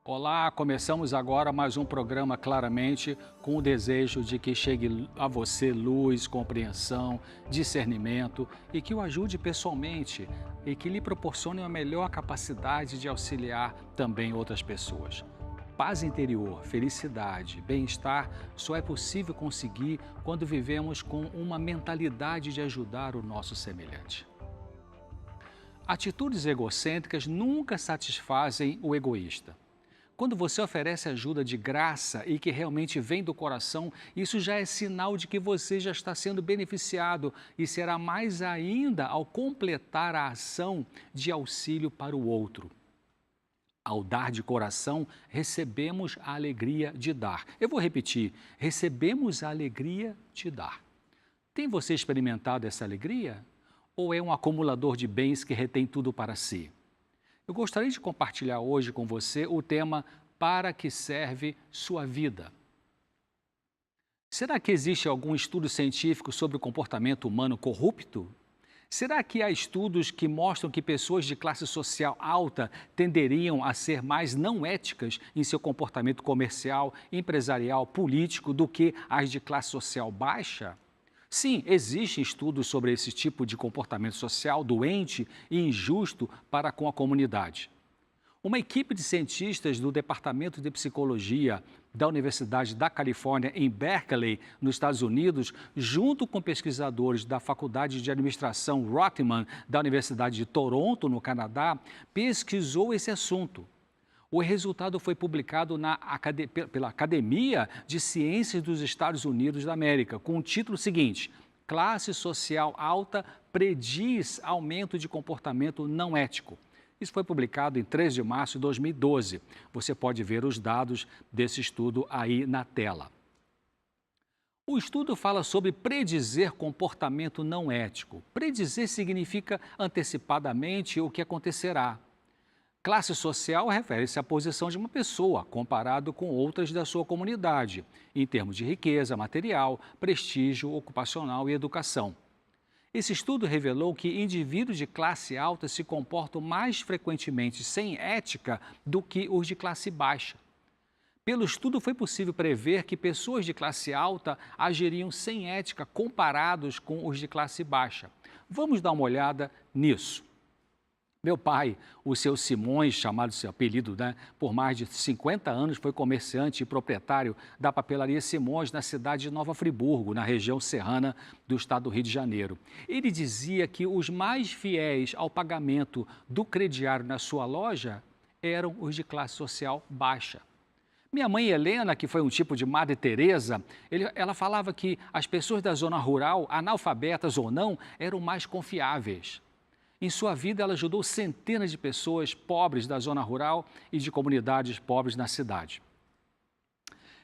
Olá, começamos agora mais um programa Claramente com o desejo de que chegue a você luz, compreensão, discernimento e que o ajude pessoalmente e que lhe proporcione uma melhor capacidade de auxiliar também outras pessoas. Paz interior, felicidade, bem-estar só é possível conseguir quando vivemos com uma mentalidade de ajudar o nosso semelhante. Atitudes egocêntricas nunca satisfazem o egoísta. Quando você oferece ajuda de graça e que realmente vem do coração, isso já é sinal de que você já está sendo beneficiado e será mais ainda ao completar a ação de auxílio para o outro. Ao dar de coração, recebemos a alegria de dar. Eu vou repetir: recebemos a alegria de dar. Tem você experimentado essa alegria? Ou é um acumulador de bens que retém tudo para si? Eu gostaria de compartilhar hoje com você o tema Para que serve sua vida? Será que existe algum estudo científico sobre o comportamento humano corrupto? Será que há estudos que mostram que pessoas de classe social alta tenderiam a ser mais não éticas em seu comportamento comercial, empresarial, político do que as de classe social baixa? Sim, existem estudos sobre esse tipo de comportamento social doente e injusto para com a comunidade. Uma equipe de cientistas do Departamento de Psicologia da Universidade da Califórnia, em Berkeley, nos Estados Unidos, junto com pesquisadores da Faculdade de Administração Rotman, da Universidade de Toronto, no Canadá, pesquisou esse assunto. O resultado foi publicado pela Academia de Ciências dos Estados Unidos da América, com o título seguinte: Classe social alta prediz aumento de comportamento não ético. Isso foi publicado em 3 de março de 2012. Você pode ver os dados desse estudo aí na tela. O estudo fala sobre predizer comportamento não ético. Predizer significa antecipadamente o que acontecerá. Classe social refere-se à posição de uma pessoa, comparado com outras da sua comunidade, em termos de riqueza material, prestígio ocupacional e educação. Esse estudo revelou que indivíduos de classe alta se comportam mais frequentemente sem ética do que os de classe baixa. Pelo estudo, foi possível prever que pessoas de classe alta agiriam sem ética comparados com os de classe baixa. Vamos dar uma olhada nisso. Meu pai, o seu Simões, chamado seu apelido, por mais de 50 anos, foi comerciante e proprietário da papelaria Simões na cidade de Nova Friburgo, na região serrana do estado do Rio de Janeiro. Ele dizia que os mais fiéis ao pagamento do crediário na sua loja eram os de classe social baixa. Minha mãe Helena, que foi um tipo de Madre Teresa, ela falava que as pessoas da zona rural, analfabetas ou não, eram mais confiáveis. Em sua vida, ela ajudou centenas de pessoas pobres da zona rural e de comunidades pobres na cidade.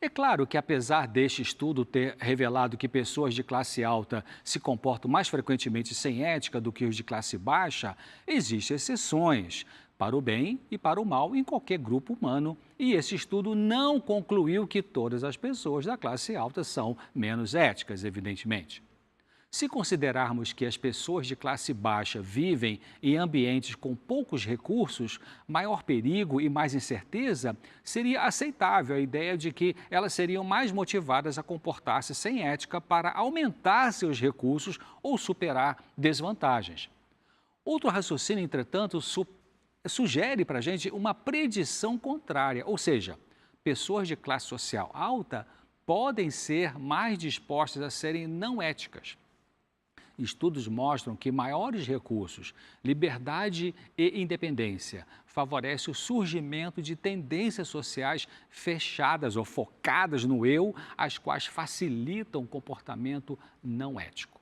É claro que, apesar deste estudo ter revelado que pessoas de classe alta se comportam mais frequentemente sem ética do que os de classe baixa, existem exceções para o bem e para o mal em qualquer grupo humano, e esse estudo não concluiu que todas as pessoas da classe alta são menos éticas, evidentemente. Se considerarmos que as pessoas de classe baixa vivem em ambientes com poucos recursos, maior perigo e mais incerteza, seria aceitável a ideia de que elas seriam mais motivadas a comportar-se sem ética para aumentar seus recursos ou superar desvantagens. Outro raciocínio, entretanto, sugere para a gente uma predição contrária, ou seja, pessoas de classe social alta podem ser mais dispostas a serem não éticas. Estudos mostram que maiores recursos, liberdade e independência favorecem o surgimento de tendências sociais fechadas ou focadas no eu, as quais facilitam o comportamento não ético.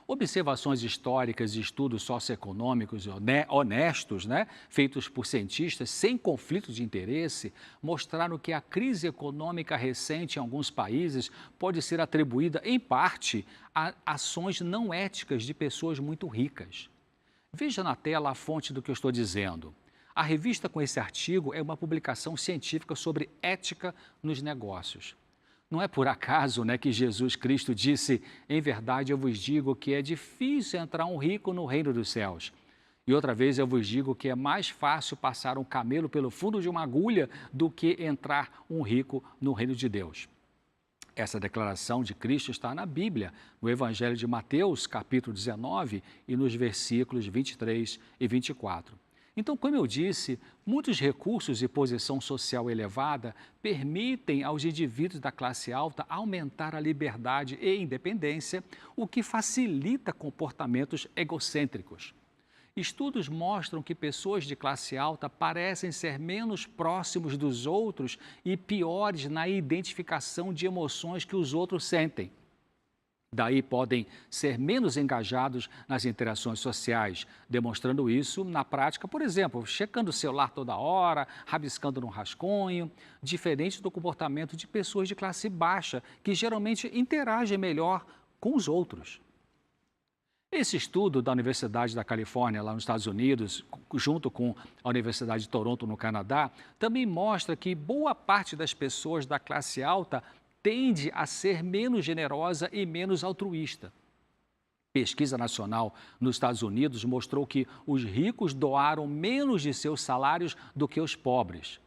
Observações históricas e estudos socioeconômicos honestos, feitos por cientistas sem conflito de interesse, mostraram que a crise econômica recente em alguns países pode ser atribuída, em parte, a ações não éticas de pessoas muito ricas. Veja na tela a fonte do que eu estou dizendo. A revista com esse artigo é uma publicação científica sobre ética nos negócios. Não é por acaso, que Jesus Cristo disse: em verdade eu vos digo que é difícil entrar um rico no reino dos céus. E outra vez eu vos digo que é mais fácil passar um camelo pelo fundo de uma agulha do que entrar um rico no reino de Deus. Essa declaração de Cristo está na Bíblia, no Evangelho de Mateus, capítulo 19, e nos versículos 23 e 24. Então, como eu disse, muitos recursos e posição social elevada permitem aos indivíduos da classe alta aumentar a liberdade e independência, o que facilita comportamentos egocêntricos. Estudos mostram que pessoas de classe alta parecem ser menos próximos dos outros e piores na identificação de emoções que os outros sentem. Daí podem ser menos engajados nas interações sociais, demonstrando isso na prática, por exemplo, checando o celular toda hora, rabiscando no rascunho, diferente do comportamento de pessoas de classe baixa, que geralmente interagem melhor com os outros. Esse estudo da Universidade da Califórnia, lá nos Estados Unidos, junto com a Universidade de Toronto, no Canadá, também mostra que boa parte das pessoas da classe alta tende a ser menos generosa e menos altruísta. Pesquisa nacional nos Estados Unidos mostrou que os ricos doaram menos de seus salários do que os pobres.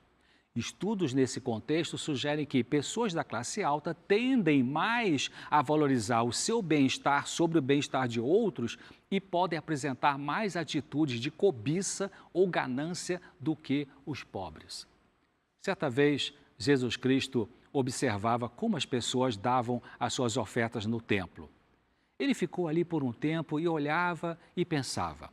Estudos nesse contexto sugerem que pessoas da classe alta tendem mais a valorizar o seu bem-estar sobre o bem-estar de outros e podem apresentar mais atitudes de cobiça ou ganância do que os pobres. Certa vez, Jesus Cristo observava como as pessoas davam as suas ofertas no templo. Ele ficou ali por um tempo e olhava e pensava.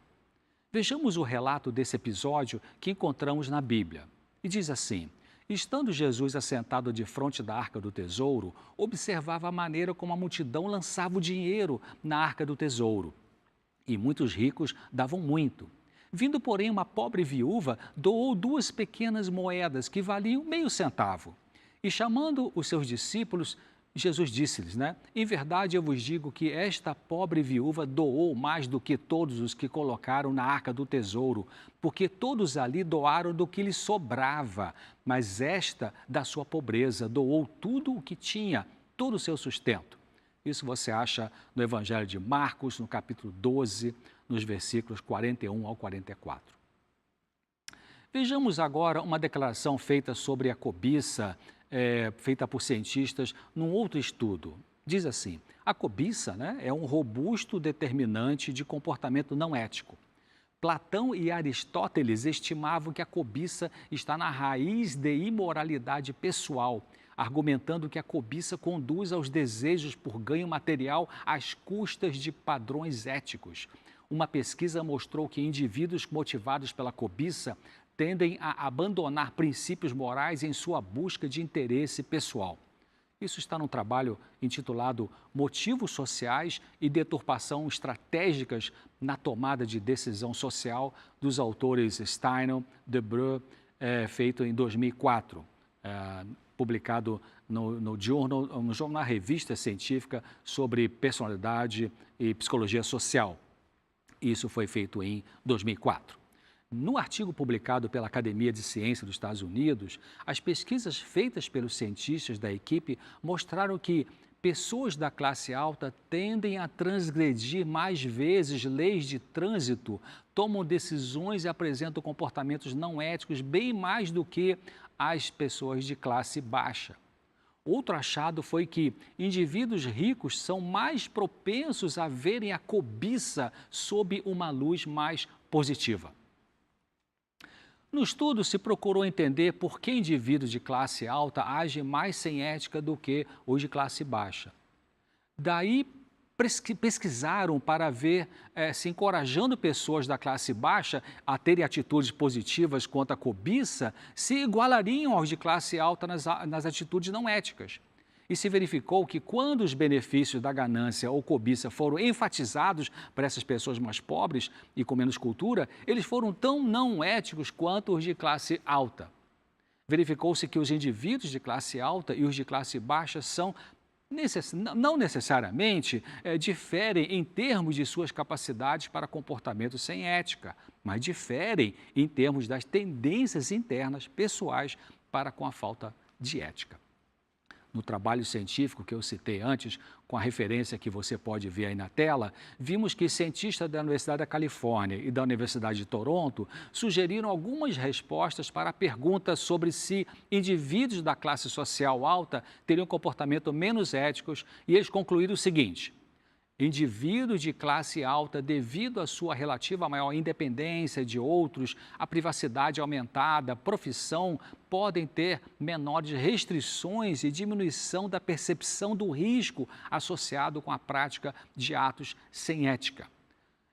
Vejamos o relato desse episódio que encontramos na Bíblia. E diz assim: estando Jesus assentado defronte da arca do tesouro, observava a maneira como a multidão lançava o dinheiro na arca do tesouro. E muitos ricos davam muito. Vindo, porém, uma pobre viúva, doou 2 pequenas moedas que valiam meio centavo. E chamando os seus discípulos, Jesus disse-lhes, em verdade eu vos digo que esta pobre viúva doou mais do que todos os que colocaram na arca do tesouro, porque todos ali doaram do que lhes sobrava, mas esta, da sua pobreza, doou tudo o que tinha, todo o seu sustento. Isso você acha no Evangelho de Marcos, no capítulo 12, nos versículos 41 ao 44. Vejamos agora uma declaração feita sobre a cobiça, feita por cientistas num outro estudo. Diz assim: a cobiça é um robusto determinante de comportamento não ético. Platão e Aristóteles estimavam que a cobiça está na raiz de imoralidade pessoal, argumentando que a cobiça conduz aos desejos por ganho material às custas de padrões éticos. Uma pesquisa mostrou que indivíduos motivados pela cobiça tendem a abandonar princípios morais em sua busca de interesse pessoal. Isso está num trabalho intitulado Motivos Sociais e Deturpação Estratégicas na Tomada de Decisão Social, dos autores Steiner, Debreu, feito em 2004, publicado no jornal, na revista científica sobre personalidade e psicologia social. Isso foi feito em 2004. No artigo publicado pela Academia de Ciência dos Estados Unidos, as pesquisas feitas pelos cientistas da equipe mostraram que pessoas da classe alta tendem a transgredir mais vezes leis de trânsito, tomam decisões e apresentam comportamentos não éticos bem mais do que as pessoas de classe baixa. Outro achado foi que indivíduos ricos são mais propensos a verem a cobiça sob uma luz mais positiva. No estudo, se procurou entender por que indivíduos de classe alta agem mais sem ética do que os de classe baixa. Daí, pesquisaram para ver se encorajando pessoas da classe baixa a terem atitudes positivas contra a cobiça, se igualariam aos de classe alta nas atitudes não éticas. E se verificou que quando os benefícios da ganância ou cobiça foram enfatizados para essas pessoas mais pobres e com menos cultura, eles foram tão não éticos quanto os de classe alta. Verificou-se que os indivíduos de classe alta e os de classe baixa não necessariamente diferem em termos de suas capacidades para comportamento sem ética, mas diferem em termos das tendências internas pessoais para com a falta de ética. No trabalho científico que eu citei antes, com a referência que você pode ver aí na tela, vimos que cientistas da Universidade da Califórnia e da Universidade de Toronto sugeriram algumas respostas para a pergunta sobre se indivíduos da classe social alta teriam comportamento menos éticos, e eles concluíram o seguinte: indivíduos de classe alta, devido à sua relativa maior independência de outros, a privacidade aumentada, profissão, podem ter menores restrições e diminuição da percepção do risco associado com a prática de atos sem ética.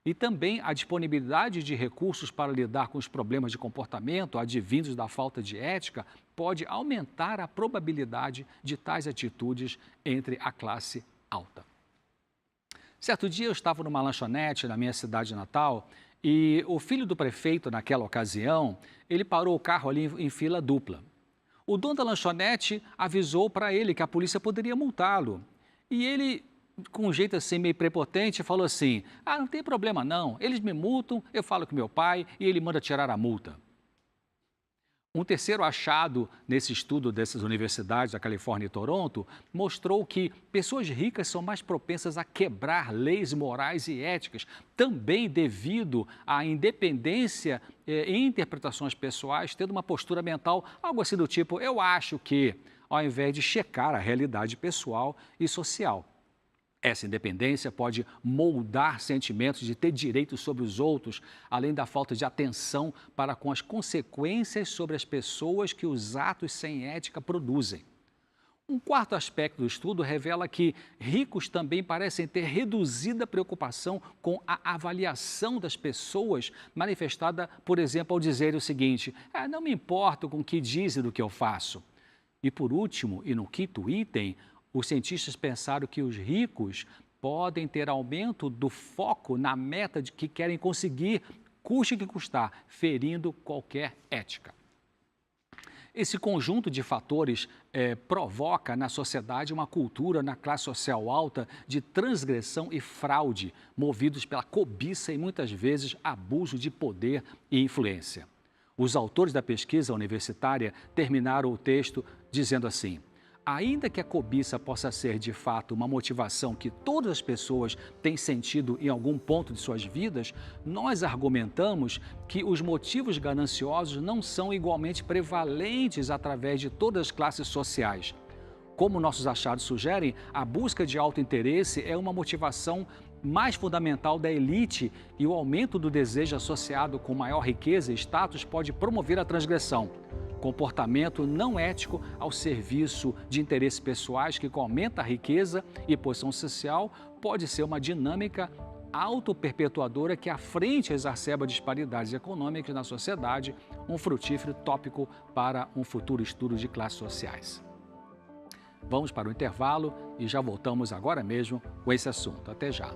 E também a disponibilidade de recursos para lidar com os problemas de comportamento advindos da falta de ética pode aumentar a probabilidade de tais atitudes entre a classe alta. Certo dia eu estava numa lanchonete na minha cidade natal e o filho do prefeito, naquela ocasião, ele parou o carro ali em fila dupla. O dono da lanchonete avisou para ele que a polícia poderia multá-lo. E ele, com um jeito assim meio prepotente, falou assim: não tem problema não, eles me multam, eu falo com meu pai e ele manda tirar a multa. Um terceiro achado nesse estudo dessas universidades da Califórnia e Toronto mostrou que pessoas ricas são mais propensas a quebrar leis morais e éticas, também devido à independência e interpretações pessoais, tendo uma postura mental, algo assim do tipo: eu acho que, ao invés de checar a realidade pessoal e social. Essa independência pode moldar sentimentos de ter direito sobre os outros, além da falta de atenção para com as consequências sobre as pessoas que os atos sem ética produzem. Um quarto aspecto do estudo revela que ricos também parecem ter reduzida preocupação com a avaliação das pessoas, manifestada, por exemplo, ao dizer o seguinte: não me importo com o que dizem do que eu faço. E por último, e no quinto item, os cientistas pensaram que os ricos podem ter aumento do foco na meta de que querem conseguir, custe o que custar, ferindo qualquer ética. Esse conjunto de fatores provoca na sociedade uma cultura na classe social alta de transgressão e fraude, movidos pela cobiça e muitas vezes abuso de poder e influência. Os autores da pesquisa universitária terminaram o texto dizendo assim: ainda que a cobiça possa ser, de fato, uma motivação que todas as pessoas têm sentido em algum ponto de suas vidas, nós argumentamos que os motivos gananciosos não são igualmente prevalentes através de todas as classes sociais. Como nossos achados sugerem, a busca de autointeresse é uma motivação mais fundamental da elite e o aumento do desejo associado com maior riqueza e status pode promover a transgressão. Comportamento não ético ao serviço de interesses pessoais que aumenta a riqueza e posição social pode ser uma dinâmica autoperpetuadora que à frente exacerba disparidades econômicas na sociedade, um frutífero tópico para um futuro estudo de classes sociais. Vamos para o intervalo e já voltamos agora mesmo com esse assunto. Até já!